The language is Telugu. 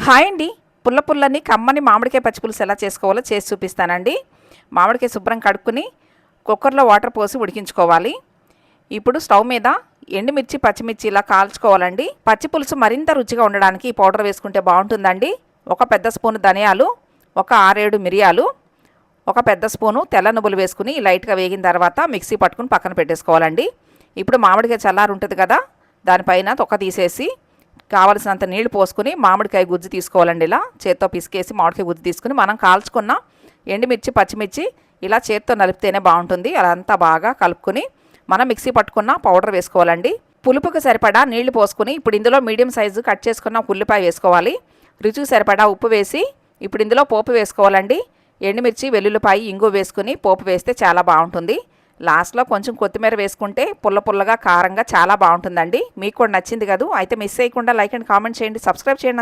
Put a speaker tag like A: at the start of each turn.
A: హాయ్ అండి. పుల్ల పుల్లని కమ్మని మామిడికాయ పచ్చిపులుసు ఎలా చేసుకోవాలో చేసి చూపిస్తానండి. మామిడికాయ శుభ్రం కడుక్కుని కుక్కర్లో వాటర్ పోసి ఉడికించుకోవాలి. ఇప్పుడు స్టవ్ మీద ఎండుమిర్చి పచ్చిమిర్చి ఇలా కాల్చుకోవాలండి. పచ్చిపులుసు మరింత రుచిగా ఉండడానికి ఈ పౌడర్ వేసుకుంటే బాగుంటుందండి. ఒక పెద్ద స్పూను ధనియాలు, ఒక 6-7 మిరియాలు, ఒక పెద్ద స్పూను తెల్ల నువ్వులు వేసుకుని లైట్గా వేగిన తర్వాత మిక్సీ పట్టుకుని పక్కన పెట్టేసుకోవాలండి. ఇప్పుడు మామిడికాయ చల్లారి ఉంటుంది కదా, దానిపైన తొక్క తీసేసి కావలసినంత నీళ్లు పోసుకుని మామిడికాయ గుజ్జు తీసుకోవాలండి. ఇలా చేత్తో పిసికేసి మామిడికాయ గుజ్జు తీసుకుని మనం కాల్చుకున్న ఎండుమిర్చి పచ్చిమిర్చి ఇలా చేత్తో నలిపితేనే బాగుంటుంది. అలా అంతా బాగా కలుపుకొని మనం మిక్సీ పట్టుకున్న పౌడర్ వేసుకోవాలండి. పులుపుకు సరిపడా నీళ్లు పోసుకుని ఇప్పుడు ఇందులో మీడియం సైజు కట్ చేసుకున్న ఉల్లిపాయ వేసుకోవాలి. రుచికి సరిపడా ఉప్పు వేసి ఇప్పుడు ఇందులో పోపు వేసుకోవాలండి. ఎండుమిర్చి, వెల్లుల్లిపాయ, ఇంగు వేసుకుని పోపు వేస్తే చాలా బాగుంటుంది. లాస్ట్లో కొంచెం కొత్తిమీర వేసుకుంటే పుల్ల పుల్లగా కారంగా చాలా బాగుంటుందండి. మీకు కూడా నచ్చింది కదా? అయితే మిస్ చేయకుండా లైక్ అండ్ కామెంట్ చేయండి, సబ్స్క్రైబ్ చేయండి.